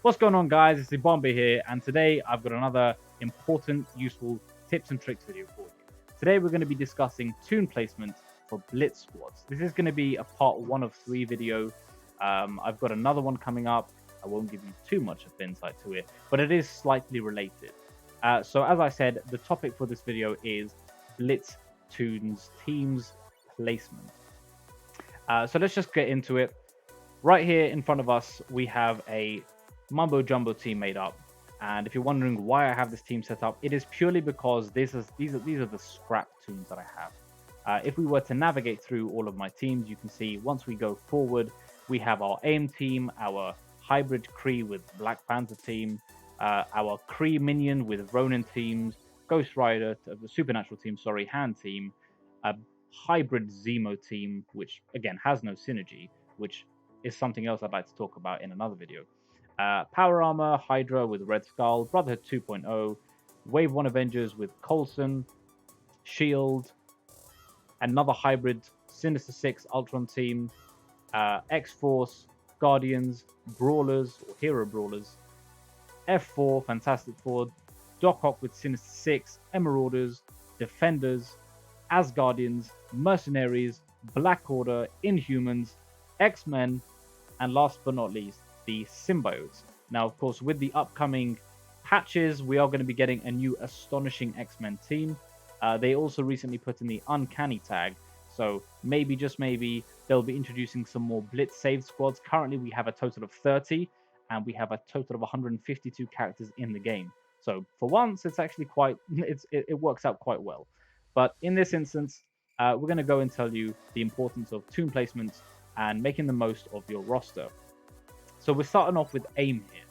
What's going on, guys? It's Ibombe here, and today I've got another important, useful tips and tricks video for you. Today we're going to be discussing Toon placement for Blitz squads. This is going to be a part 1 of 3 video. I've got another one coming up. I won't give you too much of insight to it, but it is slightly related. So as I said, the topic for this video is Blitz Toon's teams placement. So let's just get into it. Right here in front of us, we have a mumbo jumbo team made up, and if you're wondering why I have this team set up, it is purely because these are the scrap toons that I have. If we were to navigate through all of my teams, you can see once we go forward, we have our AIM team, our hybrid Kree with Black Panther team, our Kree minion with Ronin teams, Ghost Rider, Supernatural team, sorry, Hand team, a hybrid Zemo team, which again has no synergy, which is something else I'd like to talk about in another video. Power Armor, Hydra with Red Skull, Brotherhood 2.0, Wave 1 Avengers with Coulson, Shield, another hybrid Sinister 6 Ultron team, XForce, Guardians, Brawlers or Hero Brawlers, F4, Fantastic Four, Doc Ock with Sinister 6, Emeralders, Defenders, Asgardians, Mercenaries, Black Order, Inhumans, XMen, and last but not least, the Symbiotes. Now, of course, with the upcoming patches, we are going to be getting a new astonishing X-Men team. They also recently put in the Uncanny tag, so maybe, just maybe, they'll be introducing some more Blitz save squads. Currently, we have a total of 30, and we have a total of 152 characters in the game. So for once, it's actually quite, it works out quite well. But in this instance, we're going to go and tell you the importance of toon placements and making the most of your roster. So we're starting off with AIM here.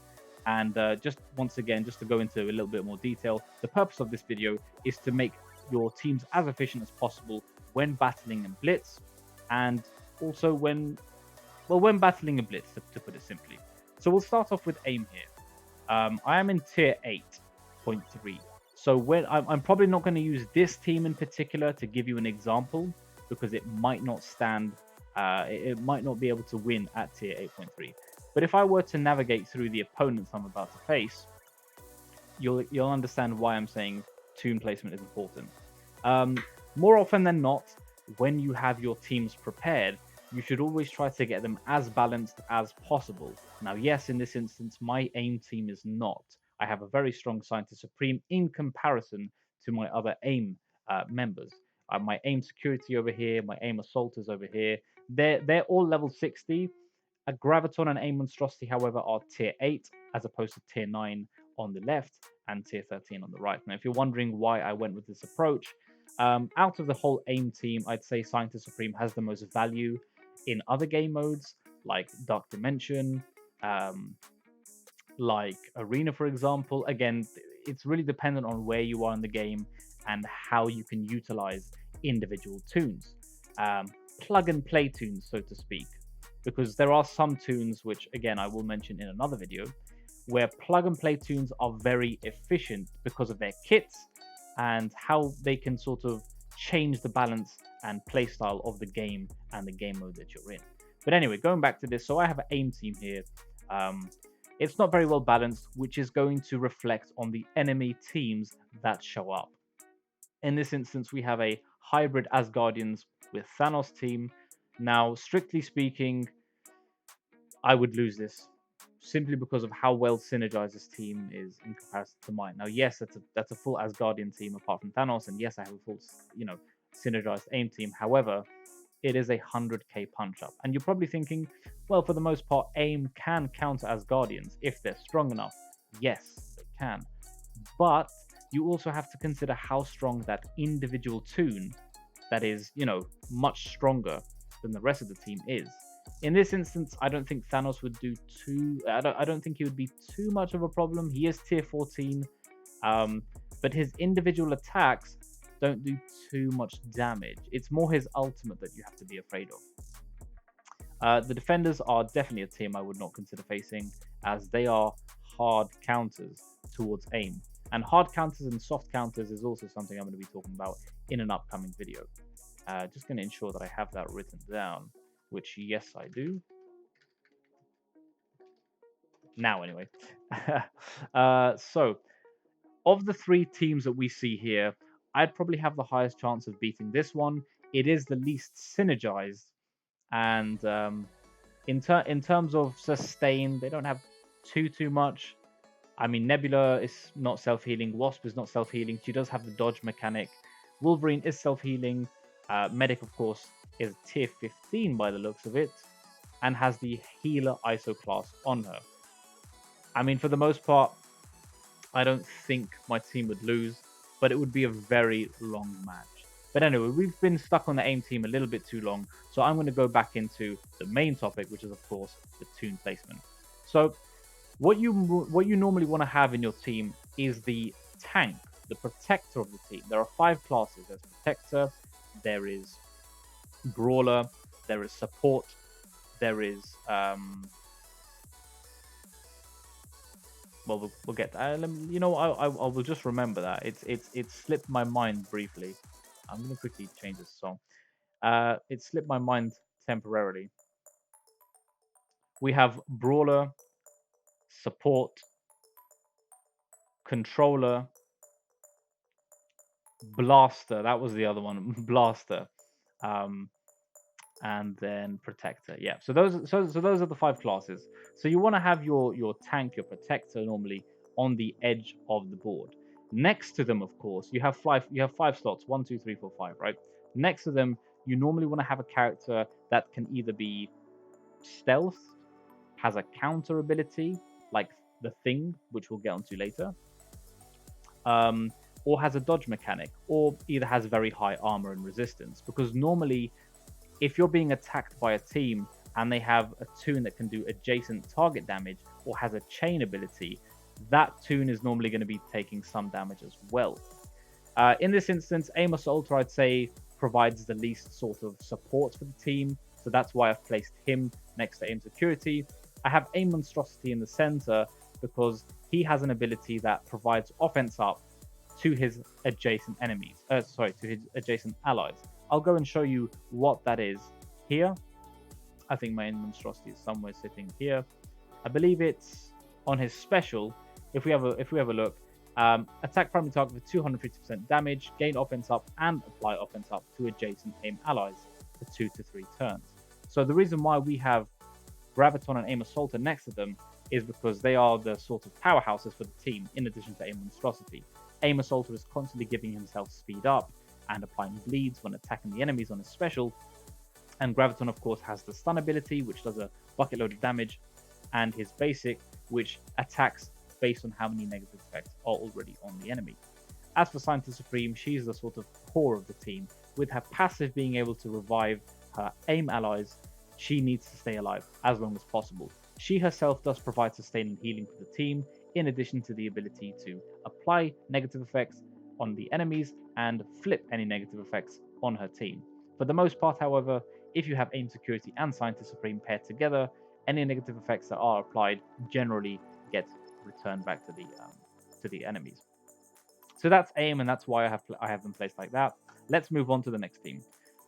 And just once again, just to go into a little bit more detail, the purpose of this video is to make your teams as efficient as possible when battling in Blitz, and also when battling in Blitz, to put it simply. So we'll start off with AIM here. I am in tier 8.3. So when I'm probably not going to use this team in particular to give you an example, because it might not stand, it might not be able to win at tier 8.3. But if I were to navigate through the opponents I'm about to face, you'll understand why I'm saying toon placement is important. More often than not, when you have your teams prepared, you should always try to get them as balanced as possible. Now, yes, in this instance, my AIM team is not. I have a very strong Scientist Supreme in comparison to my other AIM members. My AIM Security over here, my AIM Assaulters over here. They're all level 60. A Graviton and AIM Monstrosity, however, are tier 8 as opposed to tier 9 on the left and tier 13 on the right. Now, if you're wondering why I went with this approach, out of the whole AIM team, I'd say Scientist Supreme has the most value in other game modes like Dark Dimension, like Arena, for example. Again, it's really dependent on where you are in the game and how you can utilize individual toons. Plug and play toons, so to speak, because there are some toons which, again, I will mention in another video, where plug and play toons are very efficient because of their kits and how they can sort of change the balance and playstyle of the game and the game mode that you're in. But anyway, going back to this, so I have an AIM team here. It's not very well balanced, which is going to reflect on the enemy teams that show up. In this instance, we have a hybrid Asgardians with Thanos team. Now, strictly speaking, I would lose this simply because of how well synergized this team is in comparison to mine. Now, yes, that's a full Asgardian team apart from Thanos, and yes, I have a full, synergized AIM team. However, it is a 100k punch up, and you're probably thinking, well, for the most part, AIM can counter Asgardians if they're strong enough. Yes, they can, but you also have to consider how strong that individual toon that is, much stronger than the rest of the team is. In this instance, I don't think Thanos would do too. I don't think he would be too much of a problem. He is tier 14, but his individual attacks don't do too much damage. It's more his ultimate that you have to be afraid of. The defenders are definitely a team I would not consider facing, as they are hard counters towards AIM. And hard counters and soft counters is also something I'm going to be talking about in an upcoming video. Just going to ensure that I have that written down, which yes, I do. now anyway. So, of the three teams that we see here, I'd probably have the highest chance of beating this one. It is the least synergized, and in terms of sustain, they don't have too much. I mean, Nebula is not self-healing. Wasp is not self-healing. She does have the dodge mechanic. Wolverine is self-healing. Medic, of course, is tier 15 by the looks of it, and has the healer ISO class on her. I mean, for the most part, I don't think my team would lose, but it would be a very long match. But anyway, we've been stuck on the AIM team a little bit too long, so I'm going to go back into the main topic, which is, of course, the Toon placement. So, what you normally want to have in your team is the tank, the protector of the team. There are 5 classes. There's protector, there is brawler, there is support, there is well, we'll get that. You know, I will just remember that. It slipped my mind briefly. I'm gonna quickly change this song. It slipped my mind temporarily. We have brawler, support, controller, blaster. That was the other one, blaster, and then protector. Yeah. So those are the 5 classes. So you want to have your tank, your protector normally on the edge of the board. Next to them, of course, you have 5 slots, 1, 2, 3, 4, 5, right? Next to them, you normally want to have a character that can either be stealth, has a counter ability, like the Thing, which we'll get onto later, or has a dodge mechanic, or either has very high armor and resistance. Because normally, if you're being attacked by a team and they have a Toon that can do adjacent target damage or has a chain ability, that Toon is normally going to be taking some damage as well. In this instance, Aim Assaulter, I'd say, provides the least sort of support for the team, so that's why I've placed him next to Aim Security. I have Aim Monstrosity in the center because he has an ability that provides offense up to his adjacent enemies. To his adjacent allies. I'll go and show you what that is here. I think my Aim Monstrosity is somewhere sitting here. I believe it's on his special. If we have a look, attack primary target for 250% damage, gain offense up, and apply offense up to adjacent aim allies for 2 to 3 turns. So the reason why we have Graviton and Aim Assaulter next to them is because they are the sort of powerhouses for the team, in addition to Aim Monstrosity. Aim Assaulter is constantly giving himself speed up and applying bleeds when attacking the enemies on his special. And Graviton, of course, has the stun ability, which does a bucket load of damage, and his basic, which attacks based on how many negative effects are already on the enemy. As for Scientist Supreme, she's the sort of core of the team. With her passive being able to revive her aim allies, she needs to stay alive as long as possible. She herself does provide sustaining healing for the team, in addition to the ability to apply negative effects on the enemies and flip any negative effects on her team. For the most part, however, if you have Aim Security and Scientist Supreme paired together, any negative effects that are applied generally get returned back to the enemies. So that's Aim, and that's why I have them placed like that. Let's move on to the next team.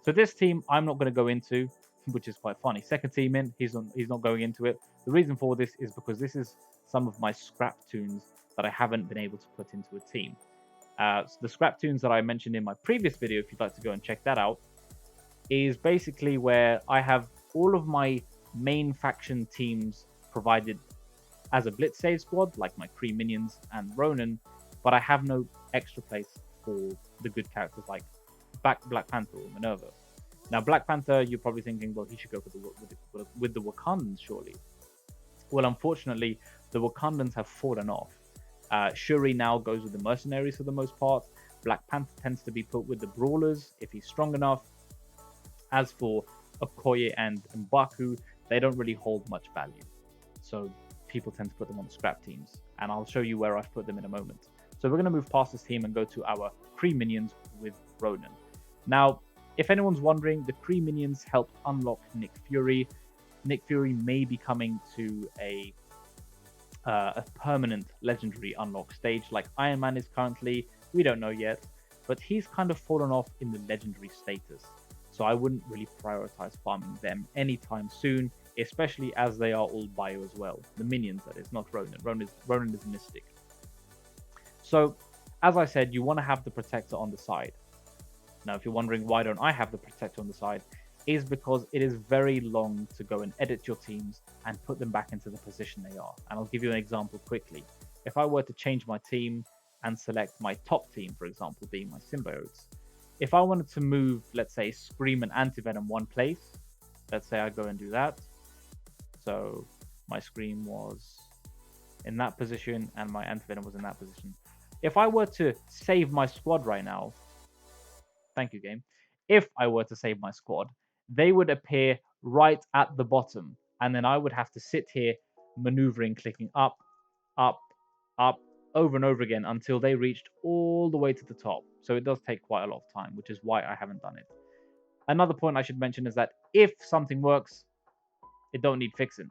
So this team I'm not going to go into, which is quite funny. Second team in, he's not going into it. The reason for this is because this is some of my scrap Toons that I haven't been able to put into a team. So the scrap Toons that I mentioned in my previous video, if you'd like to go and check that out, is basically where I have all of my main faction teams provided as a blitz save squad, like my Kree minions and Ronan, but I have no extra place for the good characters like Black Panther or Minerva. Now, Black Panther, you're probably thinking, well, he should go with the Wakandans, surely. Well, unfortunately, the Wakandans have fallen off. Shuri now goes with the Mercenaries for the most part. Black Panther tends to be put with the Brawlers if he's strong enough. As for Okoye and M'Baku, they don't really hold much value. So people tend to put them on scrap teams. And I'll show you where I've put them in a moment. So we're going to move past this team and go to our Kree minions with Ronan. Now, if anyone's wondering, the Kree minions help unlock Nick Fury. Nick Fury may be coming to a permanent legendary unlock stage like Iron Man is currently. We don't know yet, but he's kind of fallen off in the legendary status. So I wouldn't really prioritize farming them anytime soon, especially as they are all bio as well. The minions, that is, not Ronan. Ronan is Mystic. So, as I said, you want to have the Protector on the side. Now, if you're wondering why don't I have the Protector on the side, is because it is very long to go and edit your teams and put them back into the position they are. And I'll give you an example quickly. If I were to change my team and select my top team, for example, being my Symbiotes, if I wanted to move, let's say, Scream and Antivenom one place, let's say I go and do that. So my Scream was in that position and my Antivenom was in that position. If I were to save my squad right now, thank you, game. If I were to save my squad, they would appear right at the bottom. And then I would have to sit here maneuvering, clicking up, up, up, over and over again until they reached all the way to the top. So it does take quite a lot of time, which is why I haven't done it. Another point I should mention is that if something works, it don't need fixing.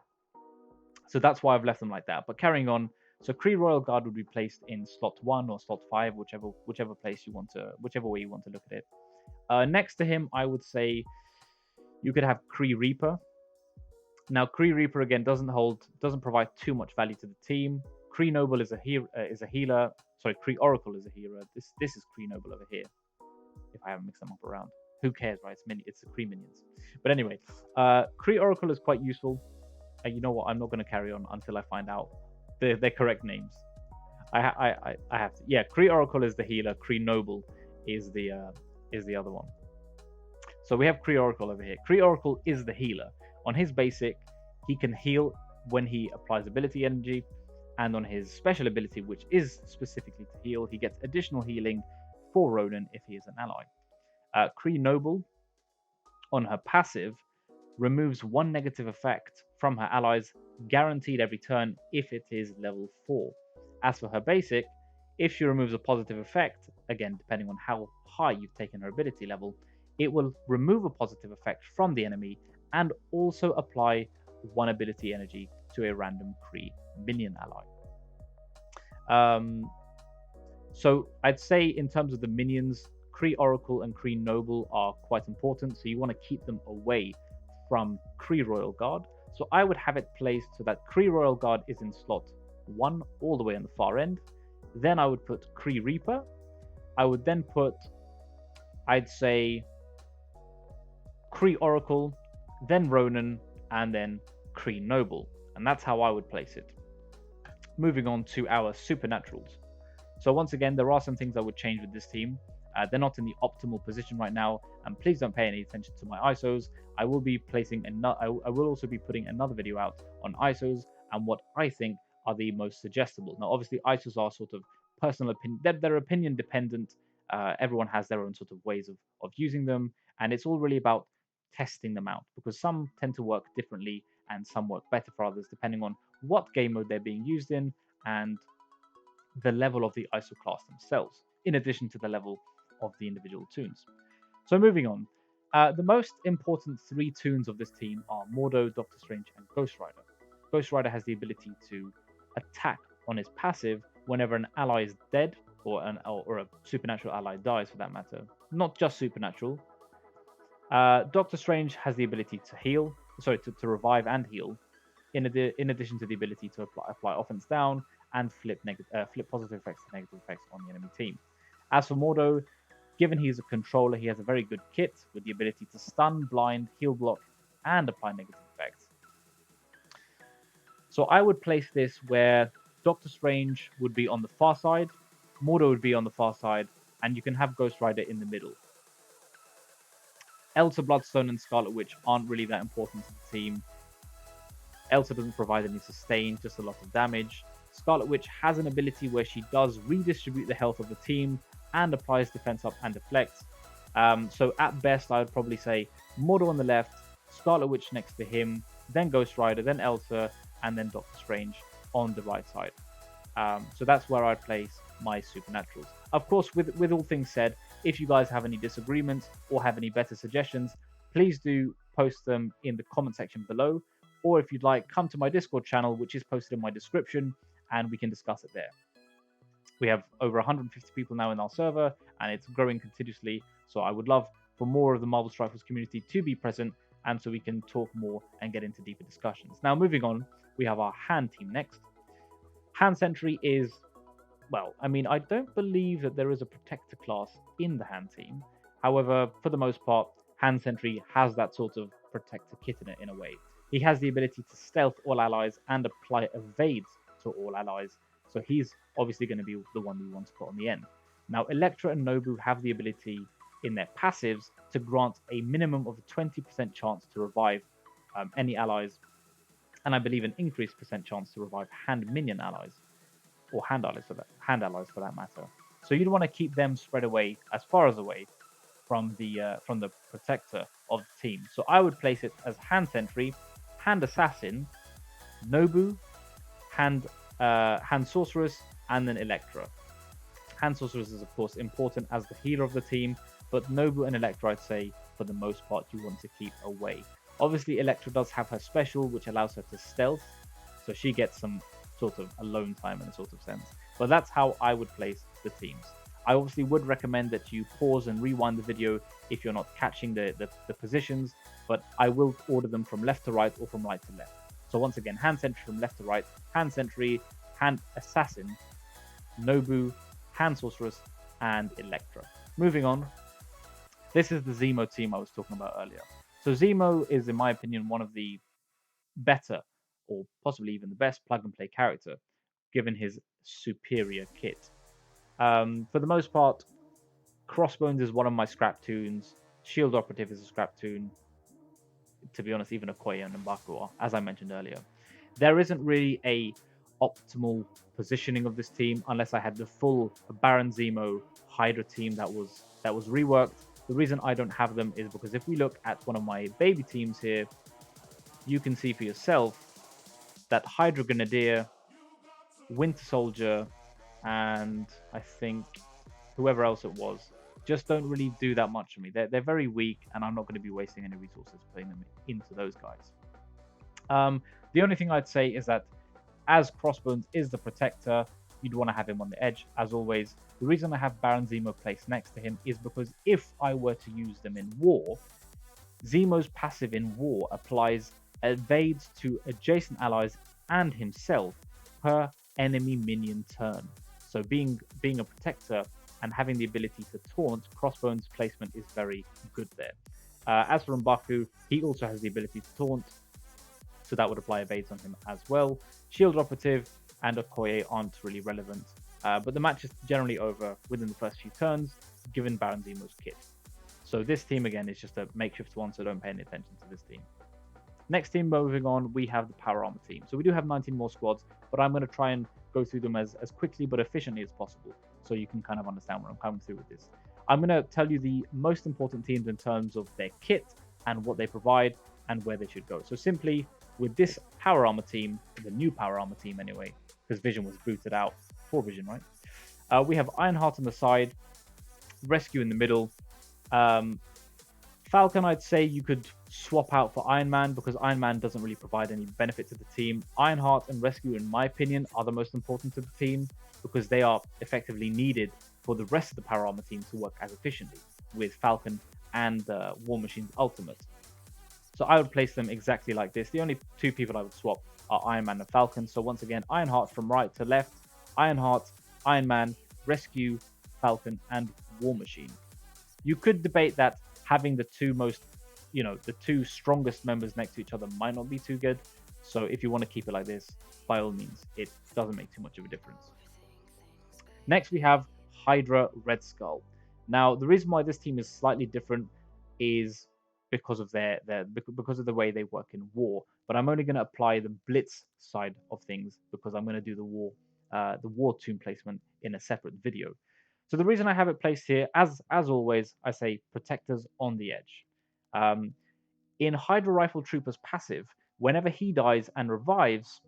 So that's why I've left them like that. But carrying on, so Kree Royal Guard would be placed in slot 1 or slot 5, whichever place you want to, whichever way you want to look at it. Next to him, I would say you could have Kree Reaper. Now, Kree Reaper again doesn't provide too much value to the team. Kree Noble is a healer. Sorry, Kree Oracle is a healer. This is Kree Noble over here. If I haven't mixed them up around, who cares, right? It's the Kree minions. But anyway, Kree Oracle is quite useful. You know what? I'm not going to carry on until I find out their correct names. I have to. Yeah, Kree Oracle is the healer. Kree Noble is the other one. So we have Kree Oracle over here. Kree Oracle is the healer. On his basic, he can heal when he applies ability energy, and on his special ability, which is specifically to heal, he gets additional healing for Ronan if he is an ally. Kree Noble, on her passive, removes one negative effect from her allies, guaranteed every turn if it is level 4. As for her basic, if she removes a positive effect, again depending on how high you've taken her ability level, it will remove a positive effect from the enemy and also apply one ability energy to a random Kree minion ally. So I'd say in terms of the minions, Kree Oracle and Kree Noble are quite important, so you want to keep them away from Kree Royal Guard. So I would have it placed so that Kree Royal Guard is in slot 1 all the way on the far end. Then I would put Kree Reaper. I would then put, I'd say, Kree Oracle, then Ronan, and then Kree Noble. And that's how I would place it. Moving on to our Supernaturals. So once again, there are some things I would change with this team. They're not in the optimal position right now, and please don't pay any attention to my ISOs. I will be placing I will also be putting another video out on ISOs and what I think are the most suggestible. Now, obviously, ISOs are sort of personal opinion; they're opinion dependent. Everyone has their own sort of ways of using them, and it's all really about testing them out because some tend to work differently and some work better for others depending on what game mode they're being used in and the level of the ISO class themselves, in addition to the level of the individual toons. So moving on, the most important 3 toons of this team are Mordo, Doctor Strange, and Ghost Rider. Ghost Rider has the ability to attack on his passive whenever an ally is dead or a supernatural ally dies, for that matter. Not just supernatural. Doctor Strange has the ability to heal, to revive and heal, in addition to the ability to apply offense down and flip positive effects to negative effects on the enemy team. As for Mordo, given he is a controller, he has a very good kit with the ability to stun, blind, heal block, and apply negative effects. So I would place this where Doctor Strange would be on the far side, Mordo would be on the far side, and you can have Ghost Rider in the middle. Elsa, Bloodstone, and Scarlet Witch aren't really that important to the team. Elsa doesn't provide any sustain, just a lot of damage. Scarlet Witch has an ability where she does redistribute the health of the team and applies defense up and deflects. So at best, I would probably say Mordo on the left, Scarlet Witch next to him, then Ghost Rider, then Elsa, and then Doctor Strange on the right side. So that's where I'd place my Supernaturals. Of course, with all things said, if you guys have any disagreements or have any better suggestions, please do post them in the comment section below. Or if you'd like, come to my Discord channel, which is posted in my description, and we can discuss it there. We have over 150 people now in our server, and it's growing continuously. So I would love for more of the Marvel Strike Force community to be present and so we can talk more and get into deeper discussions. Now, moving on, we have our hand team next. Hand Sentry is, well, I mean, I don't believe that there is a protector class in the hand team. However, for the most part, Hand Sentry has that sort of protector kit in it in a way. He has the ability to stealth all allies and apply evades to all allies, so he's obviously going to be the one we want to put on the end. Now, Elektra and Nobu have the ability in their passives to grant a minimum of a 20% chance to revive any allies, and I believe an increased percent chance to revive hand minion allies, or hand allies for that matter. So you'd want to keep them spread away as far as away from the protector of the team. So I would place it as hand sentry, hand assassin, Nobu, hand sorceress, and then Elektra. Hand sorceress is of course important as the healer of the team, but Nobu and Elektra, I'd say for the most part you want to keep away. Obviously, Elektra does have her special, which allows her to stealth, so she gets some sort of alone time in a sort of sense. But that's how I would place the teams. I obviously would recommend that you pause and rewind the video if you're not catching the positions, but I will order them from left to right or from right to left. So once again, hand sentry from left to right, hand sentry, hand assassin, Nobu, hand sorceress, and Elektra. Moving on, this is the Zemo team I was talking about earlier. So Zemo is, in my opinion, one of the better, or possibly even the best plug-and-play character, given his superior kit. For the most part, Crossbones is one of my scrap toons. Shield Operative is a scrap toon. To be honest, even Okoye and Mbaku are, as I mentioned earlier. There isn't really a optimal positioning of this team unless I had the full Baron Zemo Hydra team that was reworked. The reason I don't have them is because if we look at one of my baby teams here, you can see for yourself that Hydra Grenadier, Winter Soldier, and I think whoever else it was, just don't really do that much for me. They're very weak, and I'm not going to be wasting any resources putting them into those guys. The only thing I'd say is that as Crossbones is the protector, you'd want to have him on the edge, as always. The reason I have Baron Zemo placed next to him is because if I were to use them in war, Zemo's passive in war applies evades to adjacent allies and himself per enemy minion turn. So being a protector and having the ability to taunt, Crossbones placement is very good there. As for Mbaku, he also has the ability to taunt, so that would apply evades on him as well. Shield Operative and Okoye aren't really relevant, but the match is generally over within the first few turns, given Baron Zemo's kit. So this team, again, is just a makeshift one, so don't pay any attention to this team. Next team, moving on, we have the Power Armor team. So we do have 19 more squads, but I'm going to try and go through them as quickly but efficiently as possible, so you can kind of understand where I'm coming through with this. I'm going to tell you the most important teams in terms of their kit and what they provide and where they should go. So simply, with this Power Armor team, the new Power Armor team anyway, because Vision was booted out for Vision, right? We have Ironheart on the side, Rescue in the middle. Falcon, I'd say you could swap out for Iron Man because Iron Man doesn't really provide any benefit to the team. Ironheart and Rescue, in my opinion, are the most important to the team because they are effectively needed for the rest of the Power Armor team to work as efficiently with Falcon and War Machine's Ultimate. So I would place them exactly like this. The only two people I would swap are Iron Man and Falcon. So once again, Ironheart from right to left, Ironheart, Iron Man, Rescue, Falcon, and War Machine. You could debate that having the two most, the two strongest members next to each other might not be too good. So if you want to keep it like this, by all means, it doesn't make too much of a difference. Next, we have Hydra Red Skull. Now, the reason why this team is slightly different is because of because of the way they work in war. But I'm only going to apply the Blitz side of things because I'm going to do the war toon placement in a separate video. So the reason I have it placed here, as always, I say protectors on the edge. In Hydra Rifle Trooper's passive, whenever he dies and revives,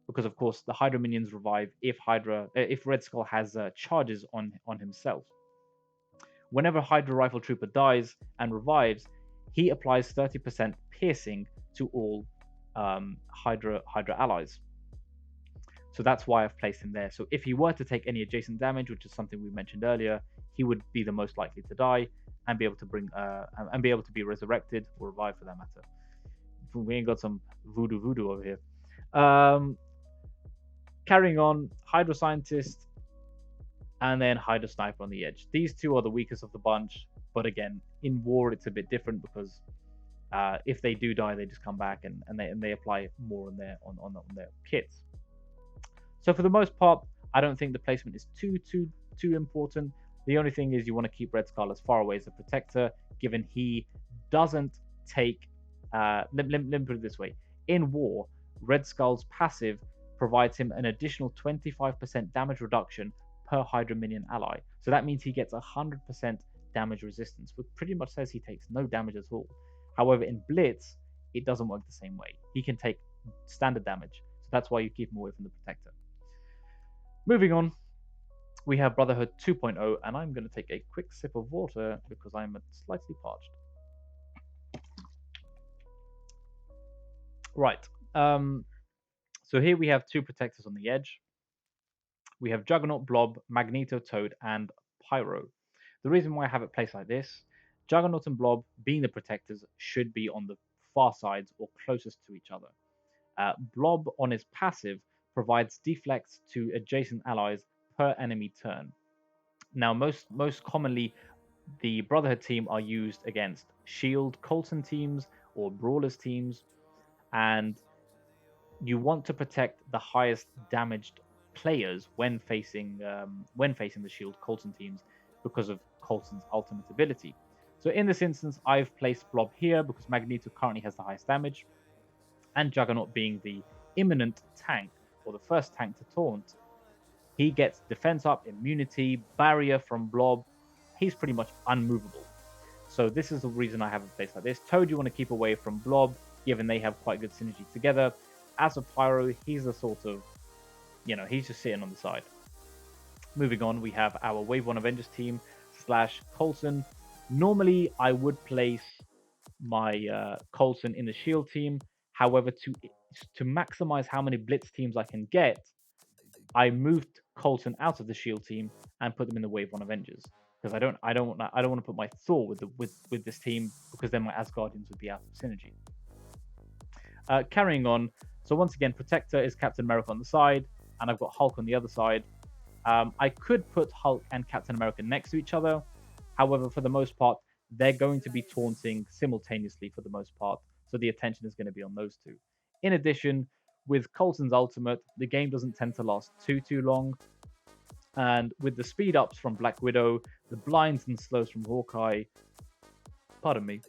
because of course the Hydra minions revive if Red Skull has charges on himself. Whenever Hydra Rifle Trooper dies and revives, he applies 30% piercing to all Hydra allies. So that's why I've placed him there. So if he were to take any adjacent damage, which is something we mentioned earlier, he would be the most likely to die, and be able to and be able to be resurrected or revived for that matter. We ain't got some voodoo over here. Carrying on, Hydra Scientist and then Hydra Sniper on the edge. These two are the weakest of the bunch, but again, in war it's a bit different because if they do die, they just come back and they apply more on their kits. So for the most part, I don't think the placement is too important. The only thing is you want to keep Red Skull as far away as the Protector, given he doesn't take. Let me put it this way: in war, Red Skull's passive provides him an additional 25% damage reduction per Hydra minion ally. So that means he gets 100% damage resistance, which pretty much says he takes no damage at all. However, in Blitz, it doesn't work the same way. He can take standard damage, so that's why you keep him away from the Protector. Moving on, we have Brotherhood 2.0, and I'm going to take a quick sip of water because I'm slightly parched. Right. So here we have two Protectors on the edge. We have Juggernaut, Blob, Magneto, Toad, and Pyro. The reason why I have it placed like this, Juggernaut and Blob, being the Protectors, should be on the far sides or closest to each other. Blob, on his passive, provides deflects to adjacent allies per enemy turn. Now, most commonly, the Brotherhood team are used against Shield Coulson teams or Brawlers teams, and you want to protect the highest damaged players when facing the Shield Coulson teams because of Coulson's ultimate ability. So in this instance, I've placed Blob here because Magneto currently has the highest damage, and Juggernaut being the imminent tank, or the first tank to taunt, he gets defense up, immunity, barrier from Blob. He's pretty much unmovable. So this is the reason I have a place like this. Toad, you want to keep away from Blob, given they have quite good synergy together. As for Pyro, he's a sort of, he's just sitting on the side. Moving on, we have our Wave 1 Avengers team / Coulson. Normally, I would place my Coulson in the Shield team. However, to maximize how many Blitz teams I can get, I moved Coulson out of the Shield team and put them in the Wave 1 Avengers because I don't want to put my Thor with this team because then my Asgardians would be out of synergy. Carrying on, so once again, Protector is Captain America on the side, and I've got Hulk on the other side. I could put Hulk and Captain America next to each other. However, for the most part, they're going to be taunting simultaneously for the most part, so the attention is going to be on those two. In addition, with Coulson's ultimate, the game doesn't tend to last too long. And with the speed ups from Black Widow, the blinds and slows from Hawkeye, pardon me,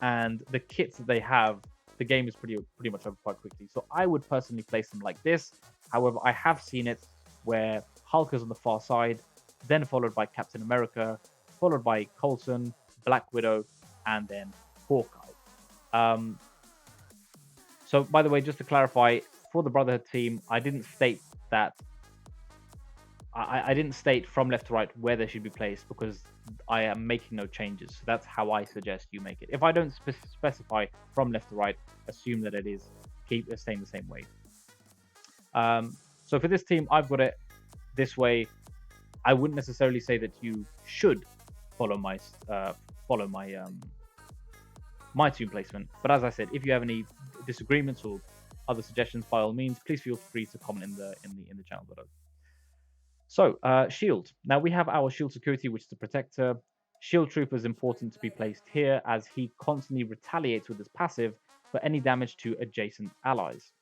and the kits that they have, the game is pretty much over quite quickly. So I would personally place them like this. However, I have seen it where Hulk is on the far side, then followed by Captain America, followed by Coulson, Black Widow, and then Hawkeye. So, by the way, just to clarify, for the Brotherhood team, I didn't state that. I didn't state from left to right where they should be placed because I am making no changes. So that's how I suggest you make it. If I don't specify from left to right, assume that it is staying the same way. So for this team, I've got it this way. I wouldn't necessarily say that you should follow my Toon placement, but as I said, if you have any disagreements or other suggestions, by all means, please feel free to comment in the channel below. So, Shield. Now we have our Shield Security, which is the Protector. Shield Trooper is important to be placed here as he constantly retaliates with his passive for any damage to adjacent allies.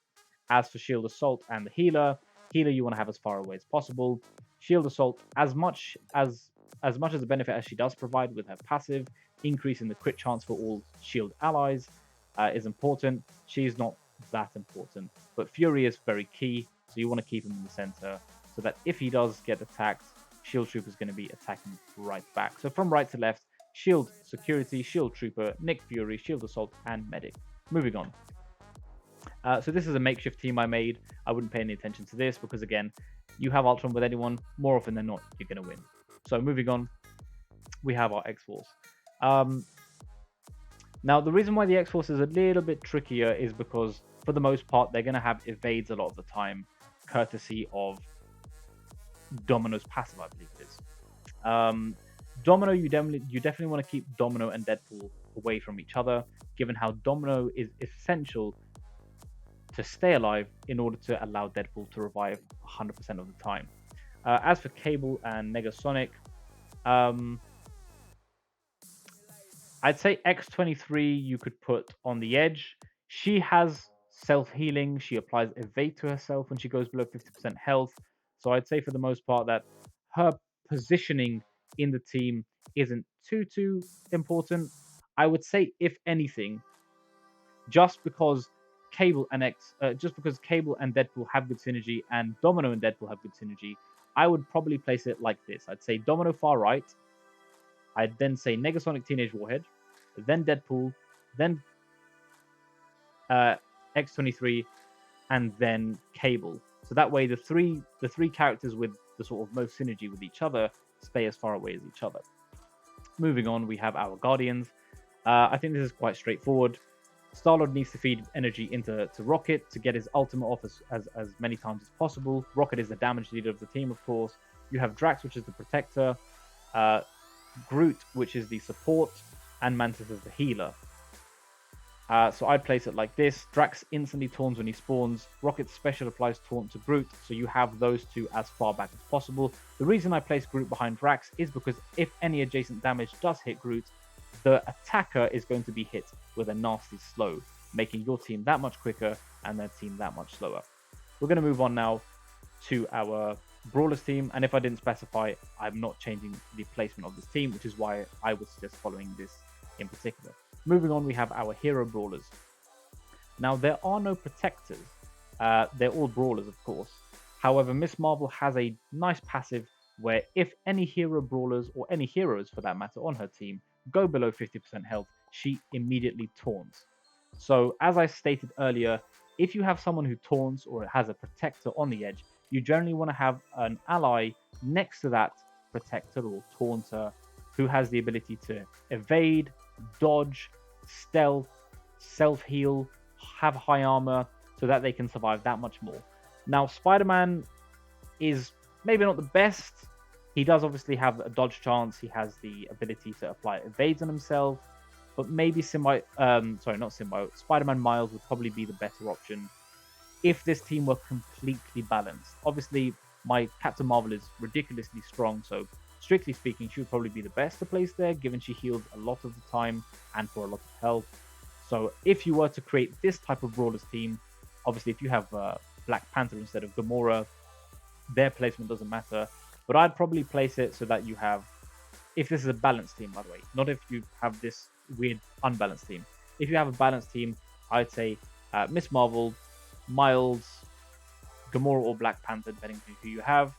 As for Shield Assault and the Healer you want to have as far away as possible. Shield Assault, as much as a benefit as she does provide with her passive, increasing the crit chance for all Shield allies is important. She's not that important, but Fury is very key, so you want to keep him in the center so that if he does get attacked, Shield Trooper is going to be attacking right back. So from right to left, Shield Security, Shield Trooper, Nick Fury, Shield Assault, and Medic. Moving on. So this is a makeshift team I made. I wouldn't pay any attention to this because, again, you have Ultron with anyone, more often than not, you're going to win. So moving on, we have our XForce. Now, the reason why the XForce is a little bit trickier is because, for the most part, they're going to have evades a lot of the time, courtesy of Domino's passive, I believe it is. Domino, you definitely want to keep Domino and Deadpool away from each other, given how Domino is essential to stay alive in order to allow Deadpool to revive 100% of the time. As for Cable and Negasonic, I'd say X23 you could put on the edge. She has self-healing. She applies evade to herself when she goes below 50% health. So I'd say for the most part that her positioning in the team isn't too important. I would say, if anything, just because just because Cable and Deadpool have good synergy and Domino and Deadpool have good synergy, I would probably place it like this. I'd say Domino far right. I'd then say Negasonic Teenage Warhead, then Deadpool, then X23, and then Cable. So that way the three characters with the sort of most synergy with each other stay as far away as each other. Moving on, we have our Guardians. I think this is quite straightforward. Star-Lord needs to feed energy into Rocket to get his ultimate off as many times as possible. Rocket is the damage leader of the team, of course. You have Drax, which is the protector, Groot, which is the support, and Mantis as the healer. So I'd place it like this. Drax instantly taunts when he spawns. Rocket's special applies taunt to Groot, so you have those two as far back as possible. The reason I place Groot behind Drax is because if any adjacent damage does hit Groot, the attacker is going to be hit with a nasty slow, making your team that much quicker and their team that much slower. We're going to move on now to our Brawlers team, and if I didn't specify, I'm not changing the placement of this team, which is why I would suggest following this in particular. Moving on, we have our hero Brawlers. Now, there are no protectors. They're all Brawlers, of course. However, Miss Marvel has a nice passive where if any hero Brawlers, or any heroes for that matter on her team, go below 50% health, she immediately taunts. So, as I stated earlier, if you have someone who taunts or has a protector on the edge, you generally want to have an ally next to that protector or taunter who has the ability to evade, dodge, stealth, self-heal, have high armor, so that they can survive that much more. Now, Spider-Man is maybe not the best. He does obviously have a dodge chance. He has the ability to apply evades on himself, but maybe Spider-Man Miles would probably be the better option if this team were completely balanced. Obviously, my Captain Marvel is ridiculously strong, so strictly speaking, she would probably be the best to place there, given she heals a lot of the time and for a lot of health. So if you were to create this type of Brawlers team, obviously if you have Black Panther instead of Gamora, their placement doesn't matter. But I'd probably place it so that you have, if this is a balanced team, by the way, not if you have this weird unbalanced team. If you have a balanced team, I'd say Miss Marvel, Miles, Gamora or Black Panther, depending on who you have,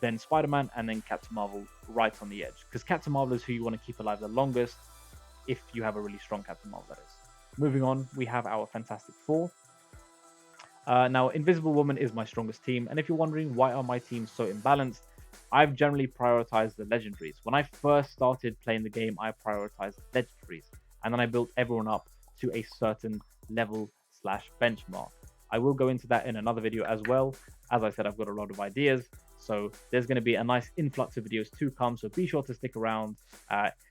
then Spider-Man, and then Captain Marvel right on the edge. Because Captain Marvel is who you want to keep alive the longest, if you have a really strong Captain Marvel, that is. Moving on, we have our Fantastic Four. Now, Invisible Woman is my strongest team, and if you're wondering why are my teams so imbalanced, I've generally prioritized the legendaries. When I first started playing the game, I prioritized legendaries, and then I built everyone up to a certain level/benchmark. I will go into that in another video as well. As I said, I've got a lot of ideas, so there's going to be a nice influx of videos to come, so be sure to stick around.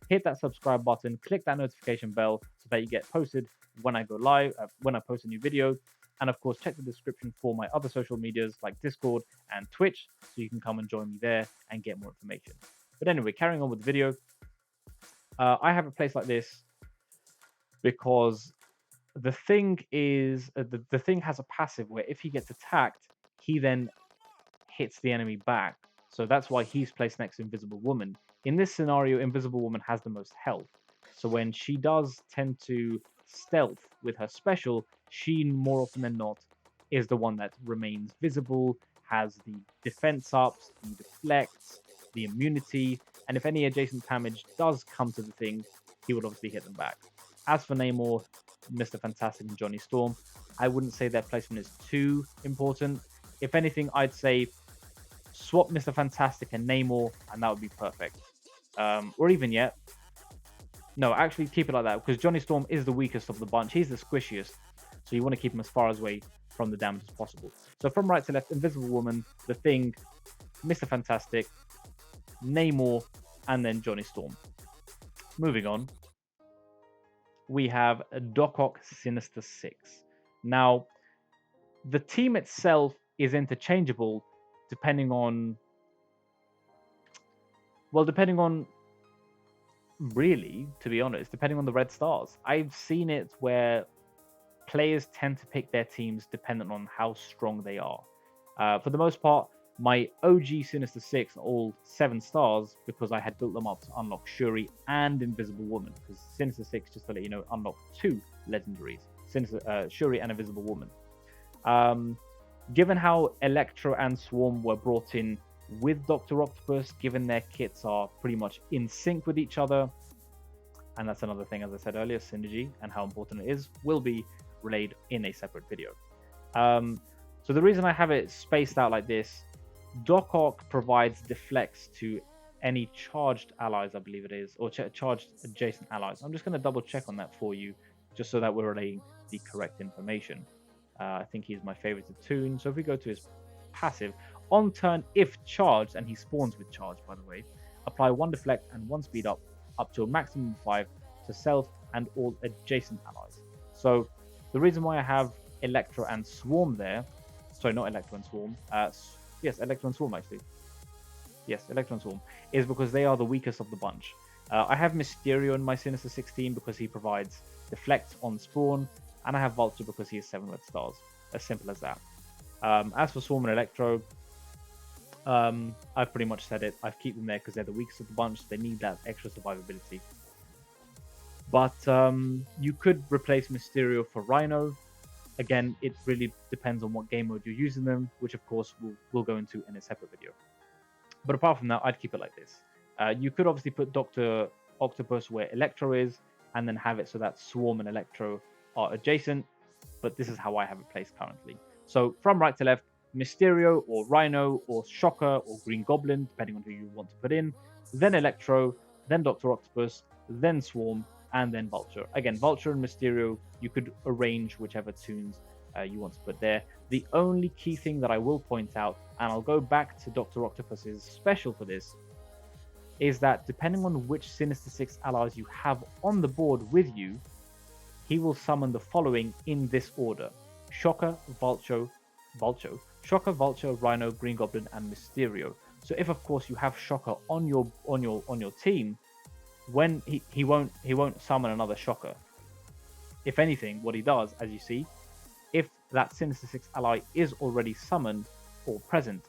Hit that subscribe button, click that notification bell so that you get posted when I go live, when I post a new video. And of course, check the description for my other social medias like Discord and Twitch, so you can come and join me there and get more information. But anyway, carrying on with the video, I have a place like this because the thing is, the thing has a passive where if he gets attacked, he then hits the enemy back. So that's why he's placed next to Invisible Woman. In this scenario, Invisible Woman has the most health. So when she does tend to stealth with her special, she more often than not is the one that remains visible, has the defense ups, the deflects, the immunity, and if any adjacent damage does come to the thing, he would obviously hit them back. As for Namor, Mr. Fantastic, and Johnny Storm, I wouldn't say their placement is too important. If anything, I'd say swap Mr. Fantastic and Namor, and that would be perfect. Or even yet, no, actually keep it like that, because Johnny Storm is the weakest of the bunch. He's the squishiest, so you want to keep him as far away from the damage as possible. So from right to left, Invisible Woman, The Thing, Mr. Fantastic, Namor, and then Johnny Storm. Moving on, we have Doc Ock Sinister Six. Now, the team itself is interchangeable depending on, really, to be honest, depending on the red stars. I've seen it where players tend to pick their teams dependent on how strong they are. For the most part, my OG Sinister Six are all 7 stars because I had built them up to unlock Shuri and Invisible Woman. Because Sinister Six, just to let you know, unlocked 2 legendaries: Shuri and Invisible Woman. Given how Electro and Swarm were brought in with Dr. Octopus, given their kits are pretty much in sync with each other, and that's another thing, as I said earlier, synergy and how important it is, will be relayed in a separate video. So the reason I have it spaced out like this, Doc Ock provides deflects to any charged allies, I believe it is, or charged adjacent allies. I'm just going to double check on that for you, just so that we're relaying the correct information. I think he's my favorite to Toon. So if we go to his passive, on turn, if charged, and he spawns with charge, by the way, apply 1 deflect and 1 speed up to a maximum of 5 to self and all adjacent allies. So the reason why I have Electro and Swarm there, sorry, not Electro and Swarm, yes, Electro and Swarm actually. Yes, Electro and Swarm, is because they are the weakest of the bunch. I have Mysterio in my Sinister 16 because he provides deflect on spawn, and I have Vulture because he has 7 red stars. As simple as that. As for Swarm and Electro, I've pretty much said it. I keep them there because they're the weakest of the bunch. They need that extra survivability. But you could replace Mysterio for Rhino. Again, it really depends on what game mode you're using them, which of course we'll go into in a separate video. But apart from that, I'd keep it like this. You could obviously put Dr. Octopus where Electro is, and then have it so that Swarm and Electro are adjacent, but this is how I have it placed currently. So from right to left, Mysterio or Rhino or Shocker or Green Goblin, depending on who you want to put in, then Electro, then Dr. Octopus, then Swarm, and then Vulture. Again, Vulture and Mysterio, you could arrange whichever tunes you want to put there. The only key thing that I will point out, and I'll go back to Dr. Octopus's special for this, is that depending on which Sinister Six allies you have on the board with you, he will summon the following in this order: Shocker, Vulture, Rhino, Green Goblin, and Mysterio. So if of course you have Shocker on your team, when he won't summon another Shocker. If anything, what he does, as you see, if that Sinister Six ally is already summoned or present,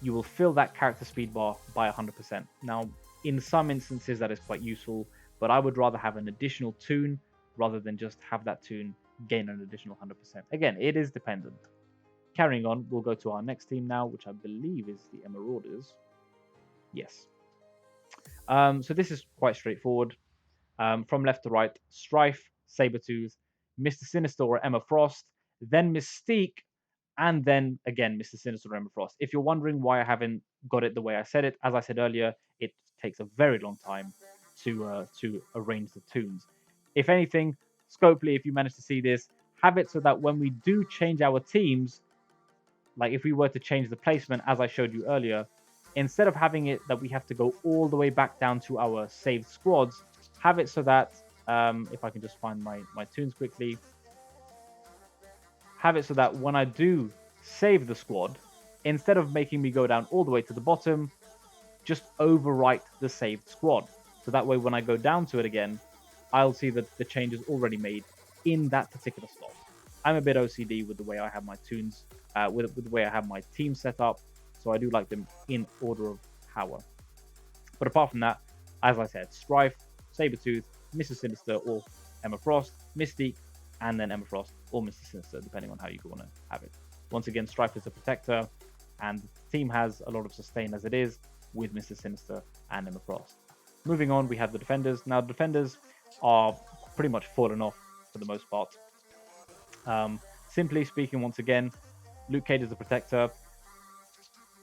you will fill that character speed bar by 100%. Now, in some instances that is quite useful, but I would rather have an additional Toon rather than just have that Toon gain an additional 100%. Again, it is dependent. Carrying on, we'll go to our next team now, which I believe is the Marauders. Yes. So this is quite straightforward. From left to right, Strife, Sabretooth, Mr. Sinister or Emma Frost, then Mystique, and then again Mr. Sinister or Emma Frost. If you're wondering why I haven't got it the way I said it, as I said earlier, it takes a very long time to arrange the tunes. If anything, Scopely, if you manage to see this, have it so that when we do change our teams, like if we were to change the placement as I showed you earlier, instead of having it that we have to go all the way back down to our saved squads, have it so that, if I can just find my tunes quickly, have it so that when I do save the squad, instead of making me go down all the way to the bottom, just overwrite the saved squad. So that way when I go down to it again, I'll see that the change is already made in that particular slot. I'm a bit OCD with the way I have my tunes, with the way I have my team set up, so I do like them in order of power. But apart from that, as I said, Strife, Sabretooth, Mr. Sinister or Emma Frost, Mystique, and then Emma Frost or Mr. Sinister, depending on how you want to have it. Once again, Strife is a protector, and the team has a lot of sustain as it is with Mr. Sinister and Emma Frost. Moving on, we have the defenders. Now, defenders are pretty much fallen off for the most part. Simply speaking, once again, Luke Cage is a protector.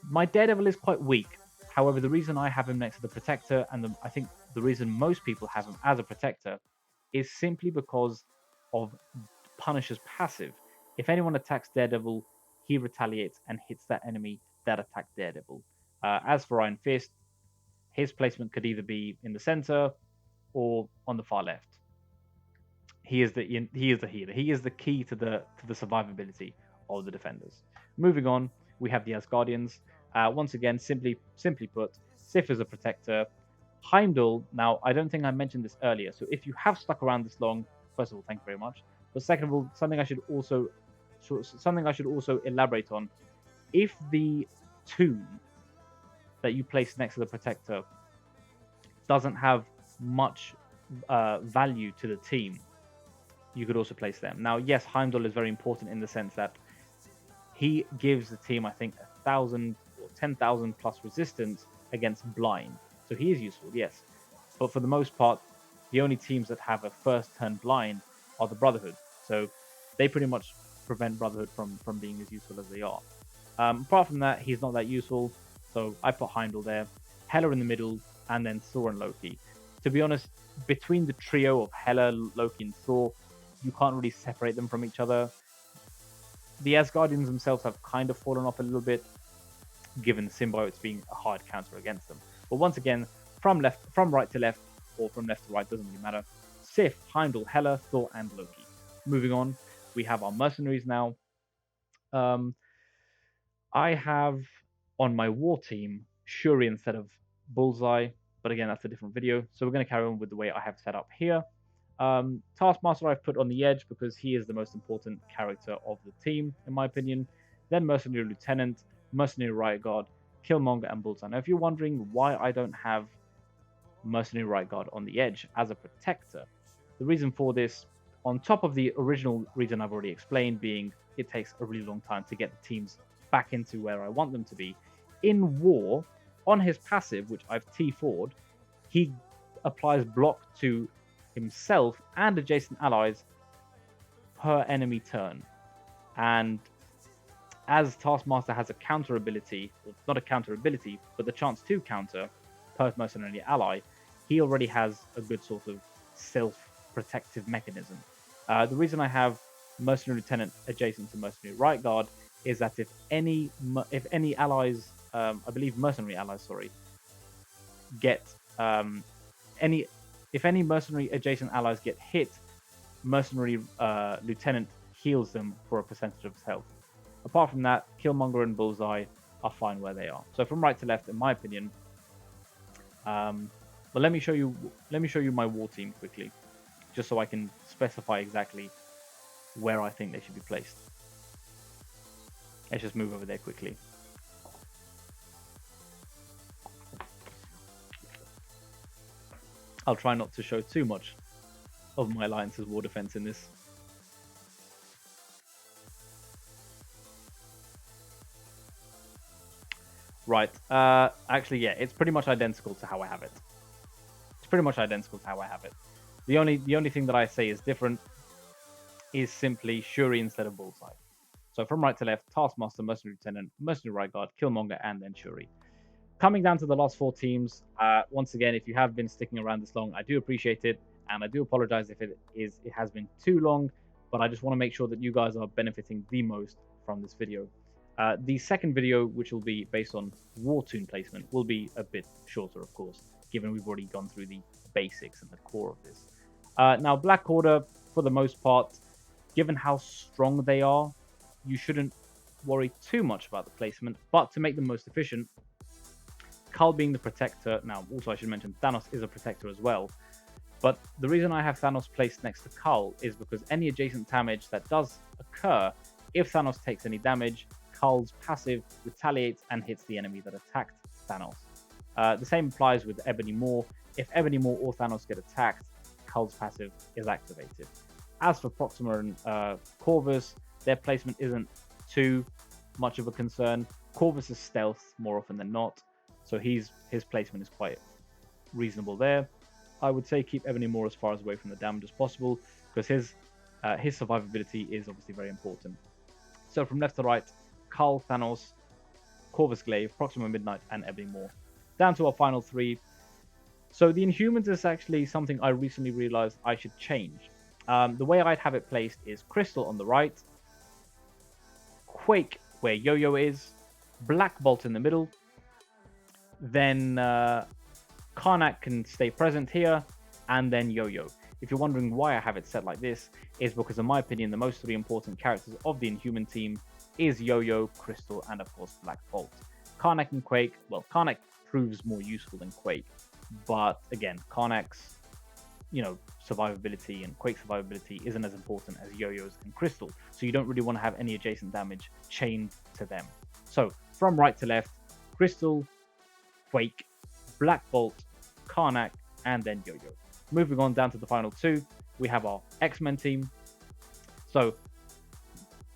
My Daredevil is quite weak. However, the reason I have him next to the protector, and I think the reason most people have him as a protector, is simply because of Punisher's passive. If anyone attacks Daredevil, he retaliates and hits that enemy that attacked Daredevil. As for Iron Fist, his placement could either be in the center or on the far left. He is the healer. He is the key to the survivability of the defenders. Moving on, we have the Asgardians. Once again, simply put, Sif is a protector. Heimdall. Now, I don't think I mentioned this earlier. So if you have stuck around this long, first of all, thank you very much. But second of all, something I should also elaborate on. If the Toon that you place next to the protector doesn't have much value to the team, you could also place them. Now, yes, Heimdall is very important in the sense that he gives the team, I think, 1,000 or 10,000 plus resistance against blind. So he is useful, yes. But for the most part, the only teams that have a first turn blind are the Brotherhood. So they pretty much prevent Brotherhood from being as useful as they are. Apart from that, he's not that useful. So I put Heimdall there, Hela in the middle, and then Thor and Loki. To be honest, between the trio of Hela, Loki, and Thor, you can't really separate them from each other. The Asgardians themselves have kind of fallen off a little bit, given the symbiotes being a hard counter against them. But once again, from right to left, or from left to right, doesn't really matter. Sif, Heimdall, Hela, Thor, and Loki. Moving on, we have our mercenaries now. I have on my war team Shuri instead of Bullseye, but again, that's a different video. So we're going to carry on with the way I have set up here. Taskmaster I've put on the edge because he is the most important character of the team, in my opinion. Then Mercenary Lieutenant, Mercenary Riot Guard, Killmonger, and Bullseye. Now, if you're wondering why I don't have Mercenary Riot Guard on the edge as a protector, the reason for this, on top of the original reason I've already explained, being it takes a really long time to get the teams back into where I want them to be. In war, on his passive, which I've T4'd, he applies block to himself and adjacent allies per enemy turn. And as Taskmaster has a counter ability, or not a counter ability, but the chance to counter per mercenary ally, he already has a good sort of self-protective mechanism. The reason I have Mercenary Lieutenant adjacent to Mercenary Right Guard is that if any allies, I believe mercenary allies, get if any mercenary adjacent allies get hit, Mercenary Lieutenant heals them for a percentage of his health. Apart from that, Killmonger and Bullseye are fine where they are. So from right to left, in my opinion. But let me show you my war team quickly, just so I can specify exactly where I think they should be placed. Let's just move over there quickly. I'll try not to show too much of my alliance's war defense in this. Right. Actually, yeah, it's pretty much identical to how I have it. The only thing that I say is different is simply Shuri instead of Bullseye. So from right to left, Taskmaster, Mercenary Lieutenant, Mercenary Right Guard, Killmonger, and then Shuri. Coming down to the last four teams, once again, if you have been sticking around this long, I do appreciate it, and I do apologize if it has been too long, but I just want to make sure that you guys are benefiting the most from this video. The second video, which will be based on War Toon placement, will be a bit shorter, of course, given we've already gone through the basics and the core of this. Now, Black Order, for the most part, given how strong they are, you shouldn't worry too much about the placement, but to make them most efficient, Kull being the protector. Now, also I should mention Thanos is a protector as well. But the reason I have Thanos placed next to Kull is because any adjacent damage that does occur, if Thanos takes any damage, Kull's passive retaliates and hits the enemy that attacked Thanos. The same applies with Ebony Maw. If Ebony Maw or Thanos get attacked, Kull's passive is activated. As for Proxima and Corvus, their placement isn't too much of a concern. Corvus is stealth more often than not, so his placement is quite reasonable there. I would say keep Ebony Maw as far away from the damage as possible, because his survivability is obviously very important. So from left to right, Kull, Thanos, Corvus Glaive, Proxima Midnight, and Ebony Maw. Down to our final three. So the Inhumans is actually something I recently realized I should change. The way I'd have it placed is Crystal on the right, Quake where Yo-Yo is, Black Bolt in the middle, then Karnak can stay present here, and then Yo-Yo. If you're wondering why I have it set like this, is because in my opinion, the most three important characters of the Inhuman team is Yo-Yo, Crystal, and of course Black Bolt. Karnak and Quake, well, Karnak proves more useful than Quake, but again, Karnak's, survivability and Quake survivability isn't as important as Yo-Yo's and Crystal, so you don't really want to have any adjacent damage chained to them. So from right to left, Crystal, Quake, Black Bolt, Karnak, and then Yo-Yo. Moving on down to the final two, we have our X-Men team. So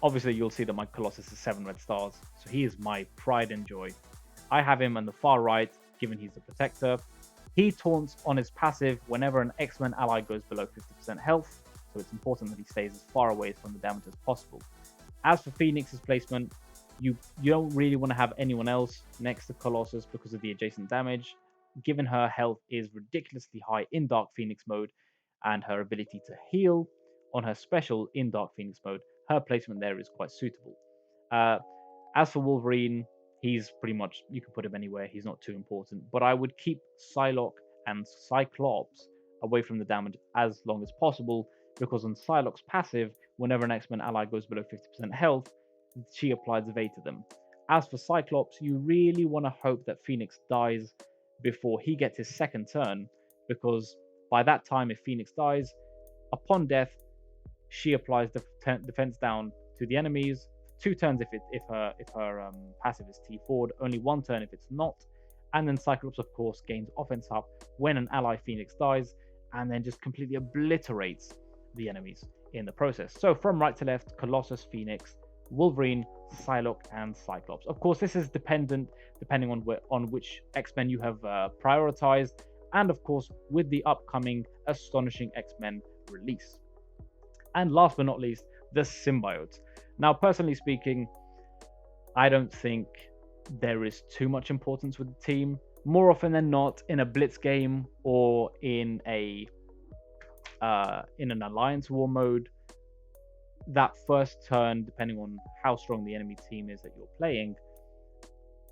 obviously you'll see that my Colossus is 7 red stars, so he is my pride and joy. I have him on the far right, given he's the protector. He taunts on his passive whenever an X-Men ally goes below 50% health, so it's important that he stays as far away from the damage as possible. As for Phoenix's placement, you don't really want to have anyone else next to Colossus because of the adjacent damage, given her health is ridiculously high in Dark Phoenix mode and her ability to heal on her special in Dark Phoenix mode, her placement there is quite suitable. As for Wolverine, he's pretty much, you can put him anywhere, he's not too important, but I would keep Psylocke and Cyclops away from the damage as long as possible, because on Psylocke's passive, whenever an X-Men ally goes below 50% health, she applies evade to them. As for Cyclops, you really want to hope that Phoenix dies before he gets his second turn, because by that time, if Phoenix dies, upon death, she applies the defense down to the enemies. 2 turns if her passive is T forward, only 1 turn if it's not, and then Cyclops of course gains offense up when an ally Phoenix dies, and then just completely obliterates the enemies in the process. So from right to left, Colossus, Phoenix, Wolverine, Psylocke, and Cyclops. Of course, this is depending on which X-Men you have prioritized, and of course with the upcoming Astonishing X-Men release. And last but not least, the Symbiote. Now, personally speaking, I don't think there is too much importance with the team. More often than not, in a blitz game or in an alliance war mode, that first turn, depending on how strong the enemy team is that you're playing,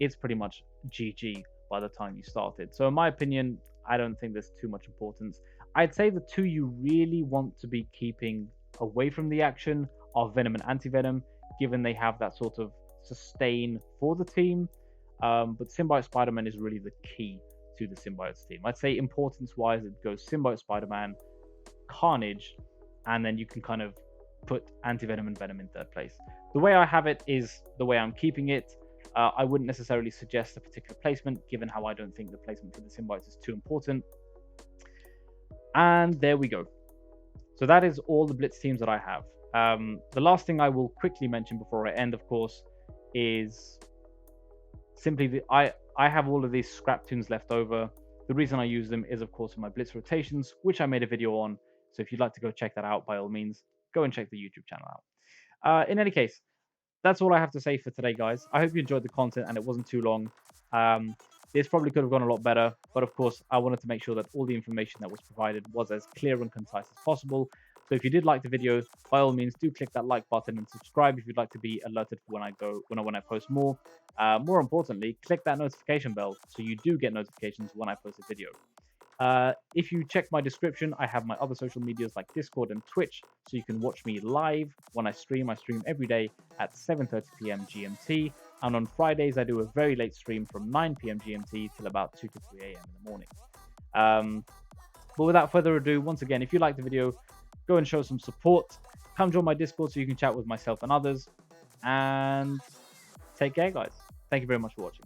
it's pretty much GG by the time you started. So in my opinion, I don't think there's too much importance. I'd say the two you really want to be keeping away from the action are Venom and Anti-Venom, given they have that sort of sustain for the team. But Symbiote Spider-Man is really the key to the Symbiote's team. I'd say importance-wise, it goes Symbiote Spider-Man, Carnage, and then you can kind of put Anti-Venom and Venom in third place. The way I have it is the way I'm keeping it. I wouldn't necessarily suggest a particular placement, given how I don't think the placement for the Symbiotes is too important. And there we go. So that is all the Blitz teams that I have. The last thing I will quickly mention before I end, of course, is simply I have all of these scrap tunes left over. The reason I use them is, of course, for my Blitz rotations, which I made a video on. So if you'd like to go check that out, by all means, go and check the YouTube channel out. In any case, that's all I have to say for today, guys. I hope you enjoyed the content and it wasn't too long. This probably could have gone a lot better, but of course, I wanted to make sure that all the information that was provided was as clear and concise as possible. So if you did like the video, by all means, do click that like button and subscribe if you'd like to be alerted for when I post more. More importantly, click that notification bell so you do get notifications when I post a video. If you check my description, I have my other social medias like Discord and Twitch, so you can watch me live when I stream. I stream every day at 7:30 p.m. GMT, and on Fridays I do a very late stream from 9 p.m. GMT till about 2 to 3 a.m. in the morning. But without further ado, once again, if you like the video, go and show some support. Come join my Discord so you can chat with myself and others. And take care, guys. Thank you very much for watching.